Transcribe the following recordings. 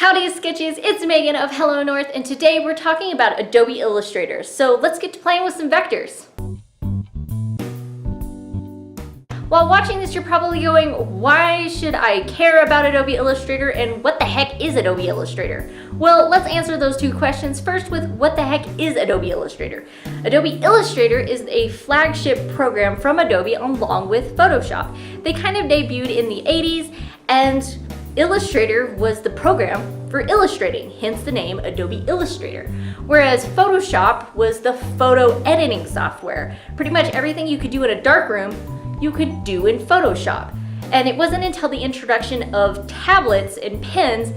Howdy Sketches, it's Megan of Hello North, and today we're talking about Adobe Illustrator. So let's get to playing with some vectors. While watching this, you're probably going, why should I care about Adobe Illustrator and what the heck is Adobe Illustrator? Well, let's answer those two questions first with what the heck is Adobe Illustrator? Adobe Illustrator is a flagship program from Adobe along with Photoshop. They kind of debuted in the 80s, and Illustrator was the program for illustrating, hence the name Adobe Illustrator. Whereas Photoshop was the photo editing software. Pretty much everything you could do in a darkroom, you could do in Photoshop. And it wasn't until the introduction of tablets and pens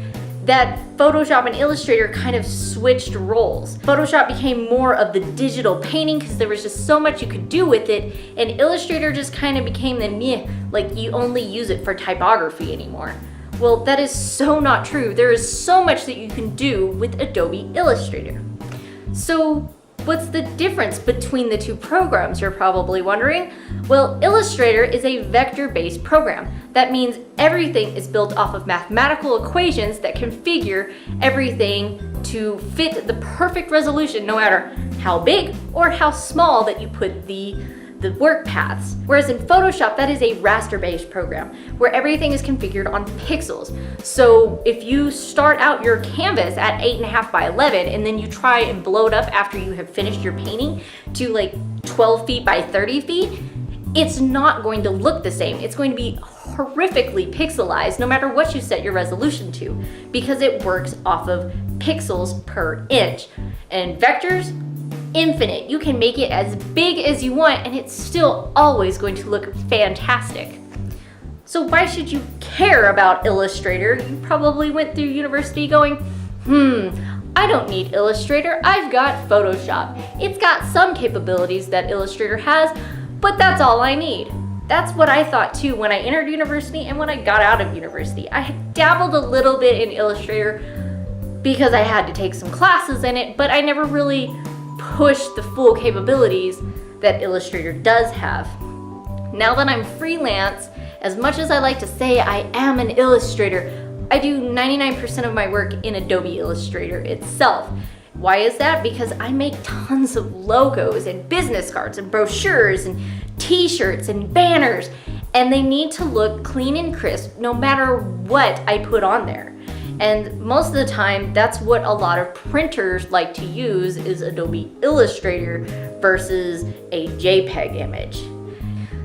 that Photoshop and Illustrator kind of switched roles. Photoshop became more of the digital painting because there was just so much you could do with it, and Illustrator just kind of became the meh, like you only use it for typography anymore. Well, that is so not true. There is so much that you can do with Adobe Illustrator. So what's the difference between the two programs, you're probably wondering? Well, Illustrator is a vector-based program. That means everything is built off of mathematical equations that configure everything to fit the perfect resolution, no matter how big or how small that you put the work paths. Whereas in Photoshop, that is a raster-based program where everything is configured on pixels. So if you start out your canvas at 8.5 by 11 and then you try and blow it up after you have finished your painting to like 12 feet by 30 feet, it's not going to look the same. It's going to be horrifically pixelized no matter what you set your resolution to, because it works off of pixels per inch. And vectors, infinite. You can make it as big as you want and it's still always going to look fantastic. So why should you care about Illustrator? You probably went through university going, I don't need Illustrator, I've got Photoshop. It's got some capabilities that Illustrator has, but that's all I need. That's what I thought too when I entered university and when I got out of university. I had dabbled a little bit in Illustrator because I had to take some classes in it, but I never really pushed the full capabilities that Illustrator does have. Now that I'm freelance, as much as I like to say I am an illustrator, I do 99% of my work in Adobe Illustrator itself. Why is that? Because I make tons of logos and business cards and brochures and t-shirts and banners, and they need to look clean and crisp no matter what I put on there. And most of the time, that's what a lot of printers like to use is Adobe Illustrator versus a JPEG image.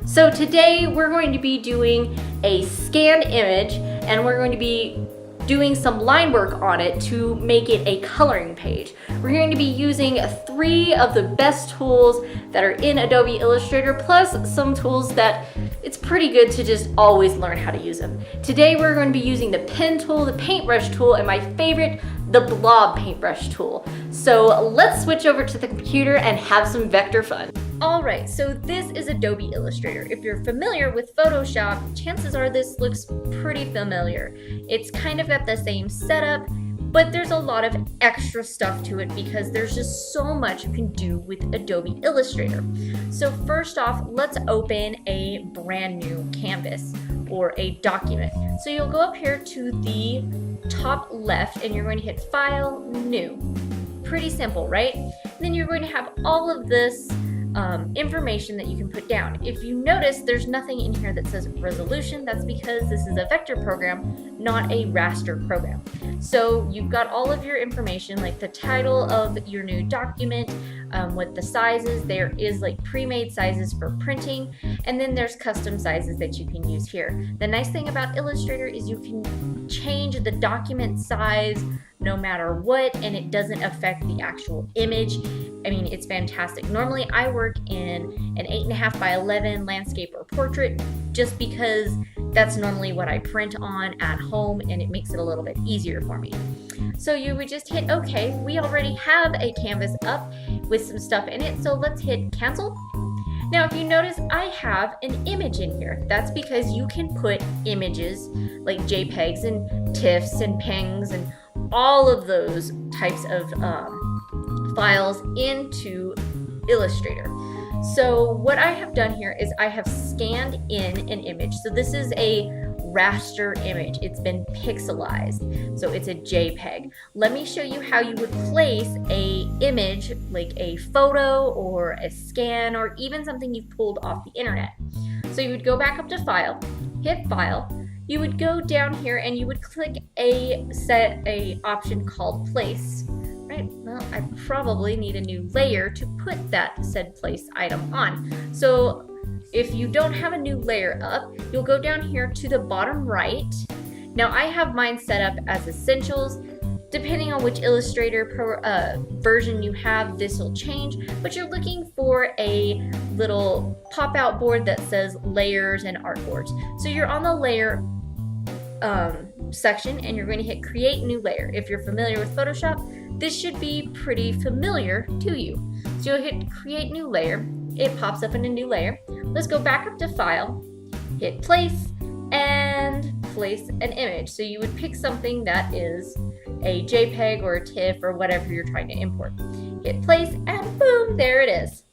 So today we're going to be doing a scanned image and we're going to be doing some line work on it to make it a coloring page. We're going to be using 3 of the best tools that are in Adobe Illustrator, plus some tools that it's pretty good to just always learn how to use them. Today we're going to be using the pen tool, the paintbrush tool, and my favorite, the Blob paintbrush tool. So let's switch over to the computer and have some vector fun. Alright, so this is Adobe Illustrator. If you're familiar with Photoshop, chances are this looks pretty familiar. It's kind of got the same setup, but there's a lot of extra stuff to it because there's just so much you can do with Adobe Illustrator. So first off, let's open a brand new canvas or a document. So you'll go up here to the top left and you're going to hit File, New. Pretty simple, right? Then you're going to have all of this information that you can put down. If you notice, there's nothing in here that says resolution. That's because this is a vector program, not a raster program. So you've got all of your information, like the title of your new document, what the sizes. There is like pre-made sizes for printing, and then there's custom sizes that you can use here. The nice thing about Illustrator is you can change the document size no matter what, and it doesn't affect the actual image. I mean, it's fantastic. Normally I work in an 8.5 by 11 landscape or portrait just because that's normally what I print on at home, and it makes it a little bit easier for me. So you would just hit OK. We already have a canvas up with some stuff in it, so let's hit cancel. Now if you notice, I have an image in here. That's because you can put images like JPEGs and TIFFs and PNGs and all of those types of files into Illustrator. So what I have done here is I have scanned in an image. So this is a raster image. It's been pixelized, so it's a JPEG. Let me show you how you would place a image, like a photo or a scan or even something you've pulled off the internet. So you would go back up to File, hit File, you would go down here and you would click a option called Place. Right, well, I probably need a new layer to put that said place item on. So if you don't have a new layer up, you'll go down here to the bottom right. Now I have mine set up as Essentials. Depending on which Illustrator version you have, this will change, but you're looking for a little pop-out board that says Layers and Artboards. So you're on the Layer section and you're going to hit Create New Layer. If you're familiar with Photoshop, this should be pretty familiar to you. So you'll hit Create New Layer. It pops up in a new layer. Let's go back up to File, hit Place, and place an image. So you would pick something that is a JPEG or a TIFF or whatever you're trying to import. Hit Place, and boom, there it is.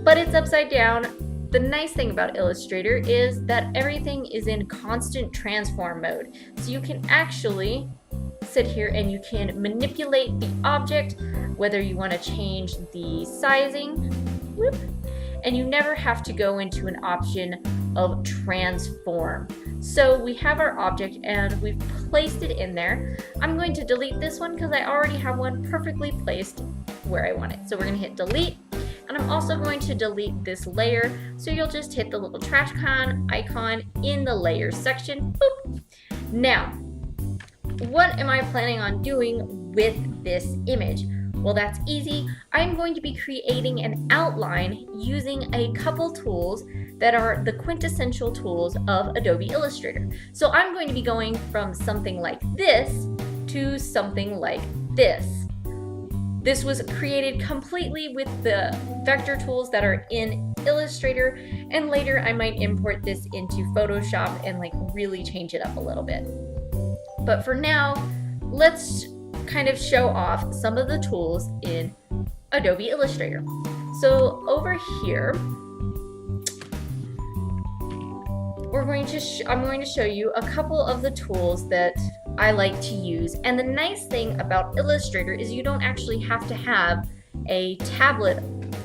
But it's upside down. The nice thing about Illustrator is that everything is in constant transform mode. So you can actually sit here and you can manipulate the object, whether you want to change the sizing, whoop, and you never have to go into an option of transform. So we have our object and we've placed it in there. I'm going to delete this one because I already have one perfectly placed where I want it. So we're going to hit delete, and I'm also going to delete this layer. So you'll just hit the little trash can icon in the layers section. Boop. Now, what am I planning on doing with this image? Well, that's easy. I'm going to be creating an outline using a couple tools that are the quintessential tools of Adobe Illustrator. So I'm going to be going from something like this to something like this. This was created completely with the vector tools that are in Illustrator, and later I might import this into Photoshop and like really change it up a little bit. But for now, let's kind of show off some of the tools in Adobe Illustrator. So over here, I'm going to show you a couple of the tools that I like to use. And the nice thing about Illustrator is you don't actually have to have a tablet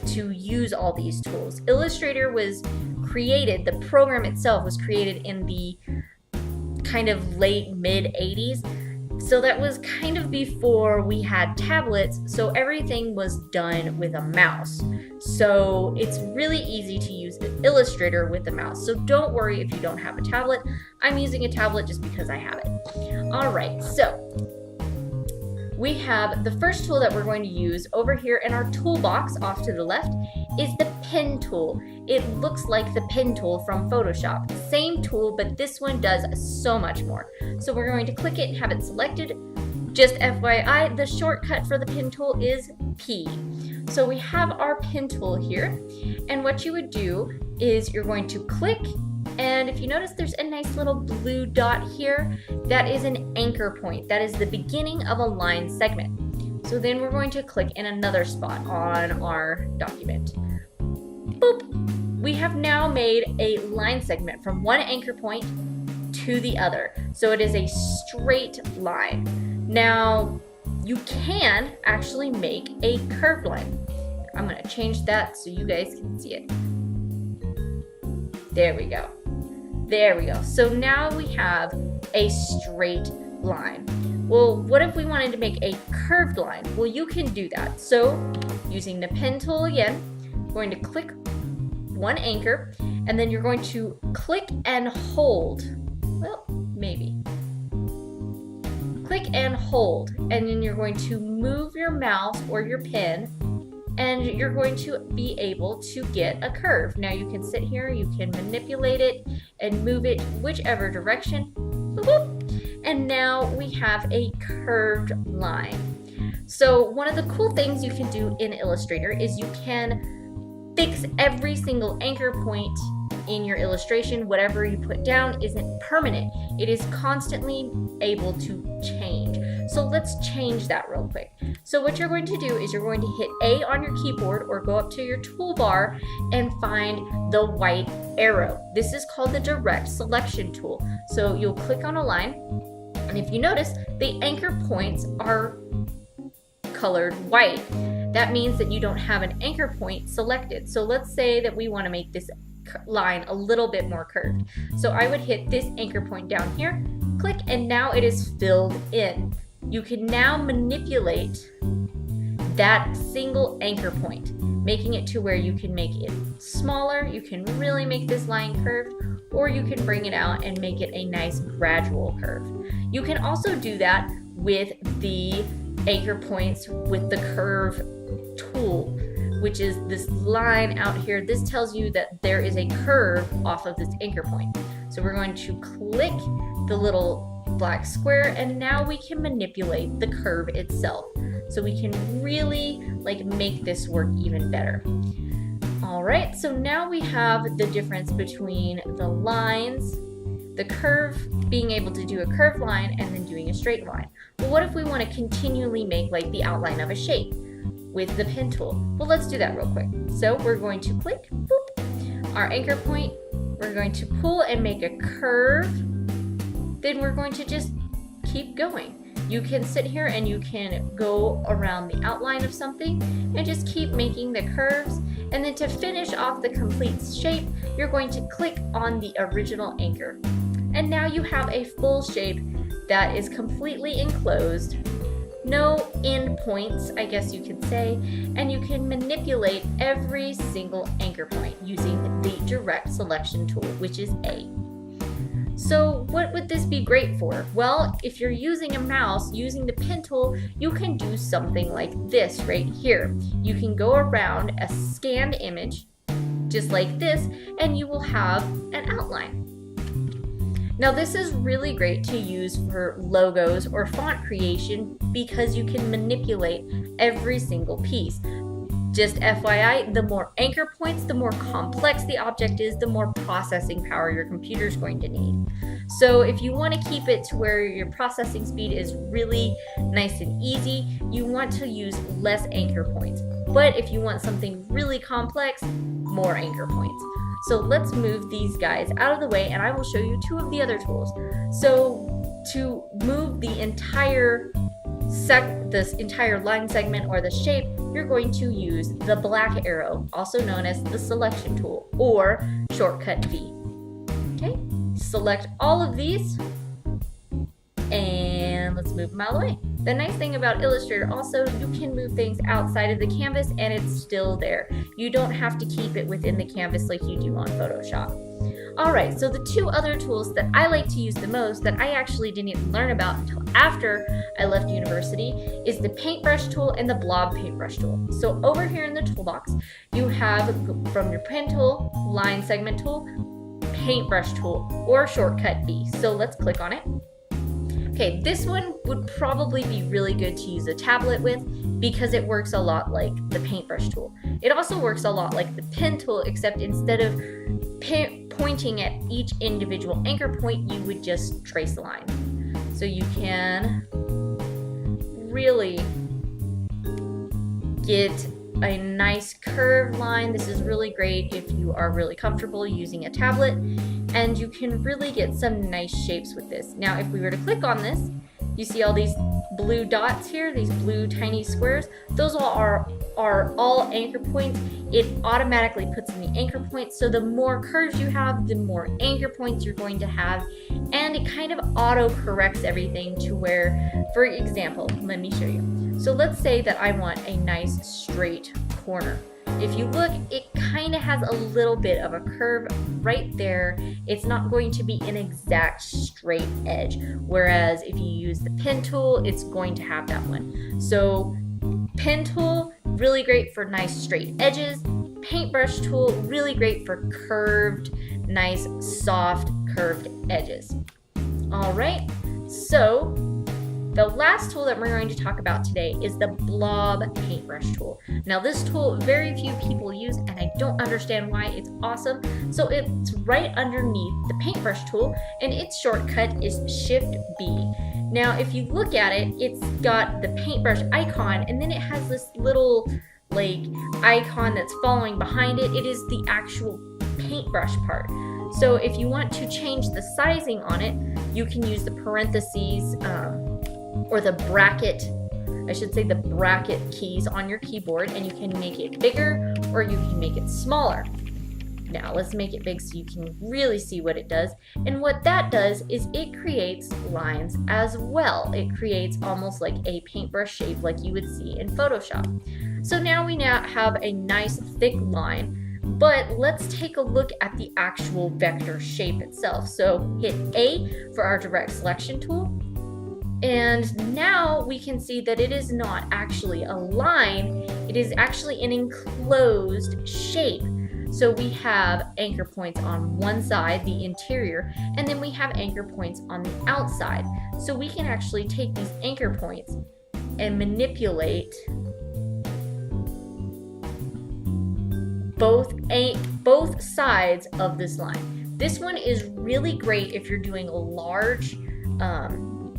to use all these tools. Illustrator was created, the program itself was created in the kind of late mid 80s. So that was kind of before we had tablets, so everything was done with a mouse. So it's really easy to use Illustrator with the mouse. So don't worry if you don't have a tablet. I'm using a tablet just because I have it. All right, so we have the first tool that we're going to use over here in our toolbox off to the left is the pen tool. It looks like the pen tool from Photoshop. Same tool, but this one does so much more. So we're going to click it and have it selected. Just FYI, the shortcut for the pen tool is P. So we have our pen tool here, and what you would do is you're going to click, and if you notice there's a nice little blue dot here, that is an anchor point. That is the beginning of a line segment. So then we're going to click in another spot on our document. Boop! We have now made a line segment from one anchor point to the other. So it is a straight line. Now, you can actually make a curved line. I'm going to change that so you guys can see it. There we go. There we go. So now we have a straight line. Well, what if we wanted to make a curved line? Well, you can do that. So using the pen tool again, we're going to click one anchor, and then you're going to click and hold. Well, maybe. Click and hold, and then you're going to move your mouse or your pen, and you're going to be able to get a curve. Now you can sit here, you can manipulate it and move it whichever direction. Boop. And now we have a curved line. So one of the cool things you can do in Illustrator is you can fix every single anchor point in your illustration. Whatever you put down isn't permanent. It is constantly able to change. So let's change that real quick. So what you're going to do is you're going to hit A on your keyboard or go up to your toolbar and find the white arrow. This is called the direct selection tool. So you'll click on a line, and if you notice, the anchor points are colored white. That means that you don't have an anchor point selected. So let's say that we want to make this line a little bit more curved. So I would hit this anchor point down here, click, and now it is filled in. You can now manipulate that single anchor point, making it to where you can make it smaller, you can really make this line curved, or you can bring it out and make it a nice gradual curve. You can also do that with the anchor points with the curve tool, which is this line out here. This tells you that there is a curve off of this anchor point. So we're going to click the little black square, and now we can manipulate the curve itself. So we can really make this work even better. All right, so now we have the difference between the lines, the curve, being able to do a curved line and then doing a straight line. Well, what if we want to continually make the outline of a shape with the pen tool? Well, let's do that real quick. So we're going to click, boop, our anchor point, we're going to pull and make a curve, then we're going to just keep going. You can sit here and you can go around the outline of something and just keep making the curves, and then to finish off the complete shape, you're going to click on the original anchor. And now you have a full shape that is completely enclosed, no end points, I guess you could say, and you can manipulate every single anchor point using the direct selection tool, which is A. So what would this be great for? Well, if you're using a mouse, using the pen tool, you can do something like this right here. You can go around a scanned image, just like this, and you will have an outline. Now this is really great to use for logos or font creation because you can manipulate every single piece. Just FYI, the more anchor points, the more complex the object is, the more processing power your computer is going to need. So if you want to keep it to where your processing speed is really nice and easy, you want to use less anchor points. But if you want something really complex, more anchor points. So let's move these guys out of the way and I will show you two of the other tools. So to move the entire this entire line segment or the shape, you're going to use the black arrow, also known as the selection tool or shortcut V. Okay, select all of these and let's move them out of the way. The nice thing about Illustrator also, you can move things outside of the canvas and it's still there. You don't have to keep it within the canvas like you do on Photoshop. Alright, so the two other tools that I like to use the most that I actually didn't even learn about until after I left university is the Paintbrush tool and the Blob paintbrush tool. So over here in the toolbox, you have from your pen tool, line segment tool, paintbrush tool, or shortcut V. So let's click on it. Okay, this one would probably be really good to use a tablet with because it works a lot like the paintbrush tool. It also works a lot like the pen tool, except instead of pointing at each individual anchor point, you would just trace a line. So you can really get a nice curved line. This is really great if you are really comfortable using a tablet, and you can really get some nice shapes with this. Now, if we were to click on this, you see all these blue dots here, these blue tiny squares. Those are all anchor points. It automatically puts in the anchor points. So the more curves you have, the more anchor points you're going to have. And it kind of auto corrects everything to where, for example, let me show you. So let's say that I want a nice straight corner. If you look, it kind of has a little bit of a curve right there. It's not going to be an exact straight edge. Whereas if you use the pen tool, it's going to have that one. So pen tool, really great for nice straight edges. Paintbrush tool, really great for curved, nice, soft, curved edges. All right, so the last tool that we're going to talk about today is the Blob paintbrush tool. Now this tool, very few people use, and I don't understand why. It's awesome. So it's right underneath the paintbrush tool, and its shortcut is Shift B. Now, if you look at it, it's got the paintbrush icon, and then it has this little like icon that's following behind it. It is the actual paintbrush part. So if you want to change the sizing on it, you can use the parentheses or the bracket, I should say the bracket keys on your keyboard, and you can make it bigger or you can make it smaller. Now let's make it big so you can really see what it does. And what that does is it creates lines as well. It creates almost like a paintbrush shape like you would see in Photoshop. So now we have a nice thick line, but let's take a look at the actual vector shape itself. So hit A for our direct selection tool. And now we can see that it is not actually a line, it is actually an enclosed shape. So we have anchor points on one side, the interior, and then we have anchor points on the outside. So we can actually take these anchor points and manipulate both sides of this line. This one is really great if you're doing large,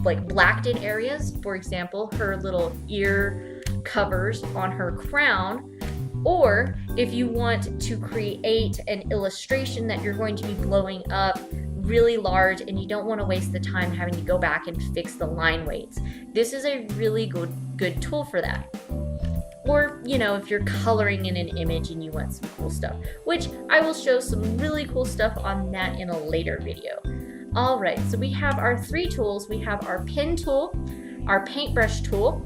like blacked in areas. For example, her little ear covers on her crown. Or if you want to create an illustration that you're going to be blowing up really large and you don't want to waste the time having to go back and fix the line weights, this is a really good tool for that. Or, you know, if you're coloring in an image and you want some cool stuff, which I will show some really cool stuff on that in a later video. All right, so we have our three tools. We have our pen tool, our paintbrush tool,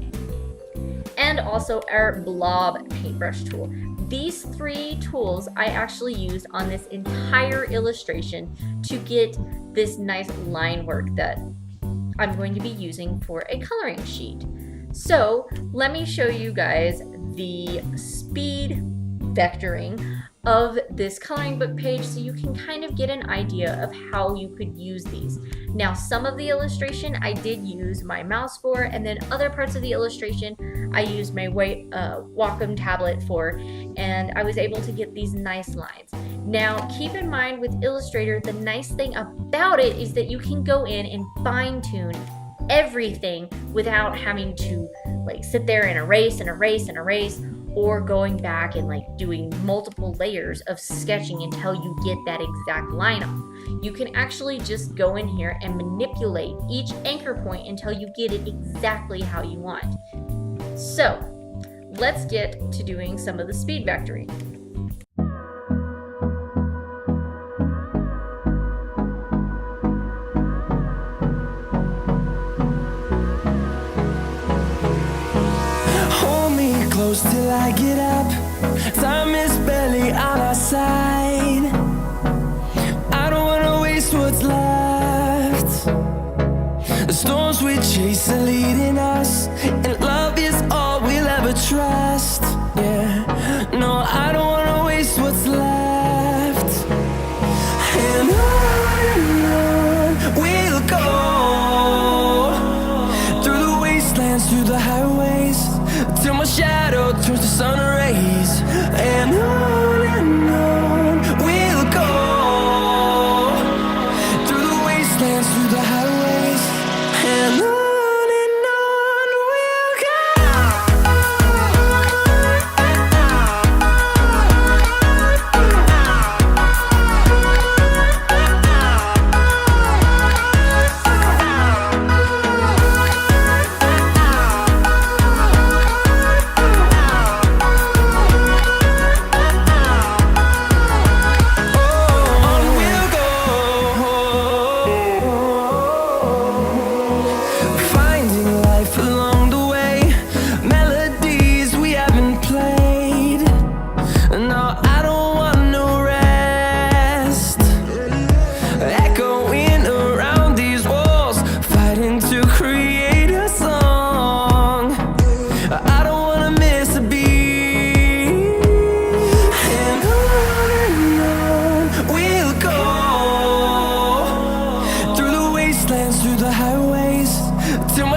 and also our Blob paintbrush tool. These three tools I actually used on this entire illustration to get this nice line work that I'm going to be using for a coloring sheet. So let me show you guys the speed vectoring of this coloring book page so you can kind of get an idea of how you could use these. Now, some of the illustration I did use my mouse for, and then other parts of the illustration I used my Wacom tablet for, and I was able to get these nice lines. Now, keep in mind with Illustrator, the nice thing about it is that you can go in and fine-tune everything without having to like sit there and erase and erase and erase, or going back and like doing multiple layers of sketching until you get that exact line off. You can actually just go in here and manipulate each anchor point until you get it exactly how you want. So let's get to doing some of the speed vectoring. Close till I get up, time is barely on our side. I don't wanna waste what's left. The storms we chase are leading us, and love is all we'll ever trust. Yeah, no, I don't wanna waste what's left. And on we'll go, through the wastelands, through the highways, till my shadow turns to sun rays. And on we'll go, through the wastelands, through the highways, and on we'll go.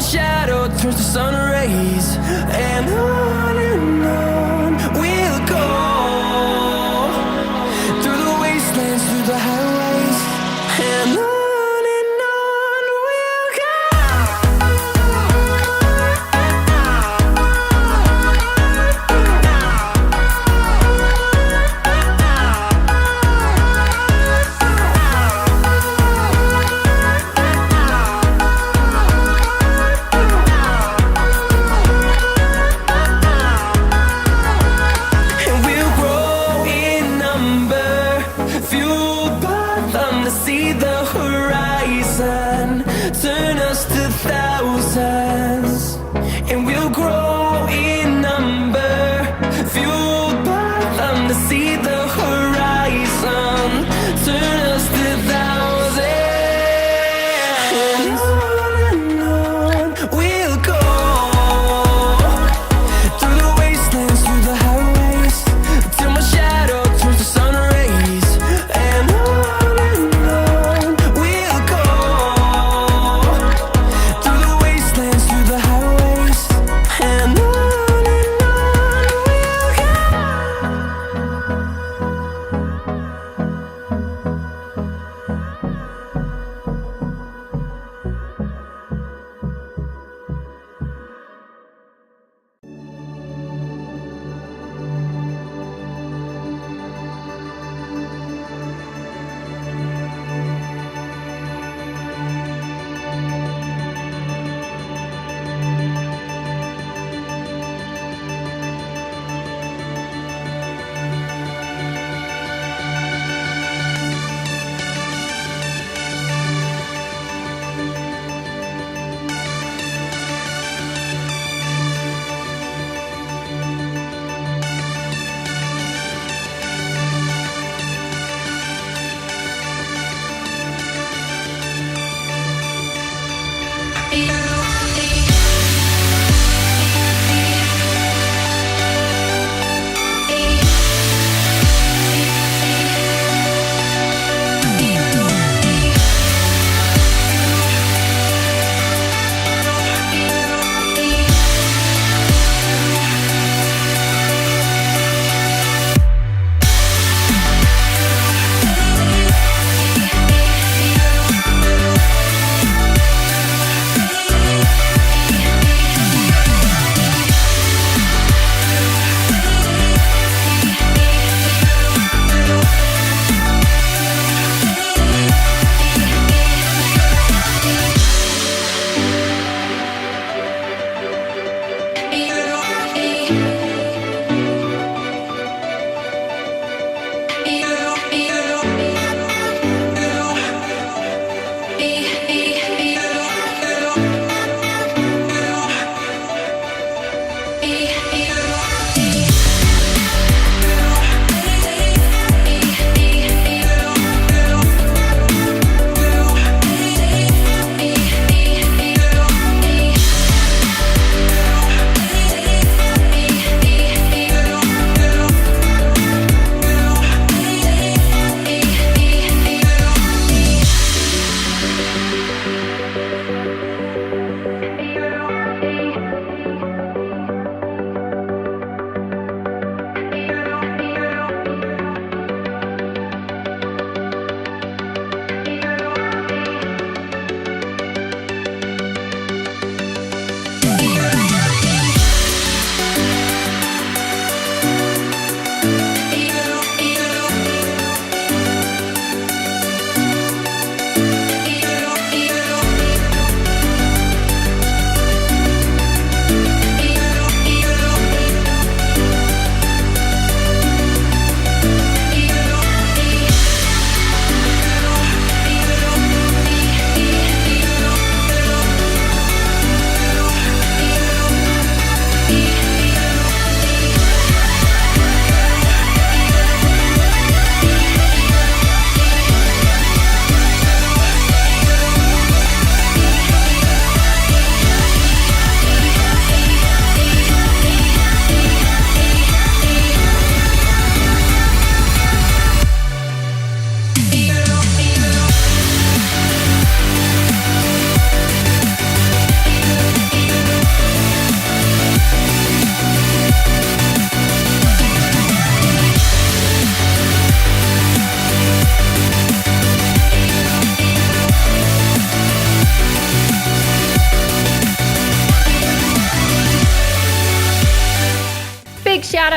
Shadow turns to sun rays, and on we'll go, through the wastelands, through the highways, and on we'll go.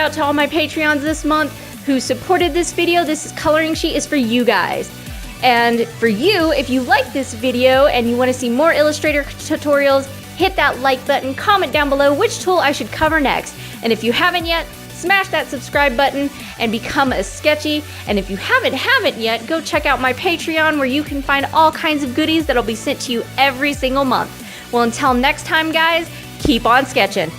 out to all my Patreons this month who supported this video. This coloring sheet is for you guys. And for you, if you like this video and you want to see more Illustrator tutorials, hit that like button, comment down below which tool I should cover next. And if you haven't yet, smash that subscribe button and become a sketchy. And if you haven't yet, go check out my Patreon where you can find all kinds of goodies that'll be sent to you every single month. Well, until next time, guys, keep on sketching.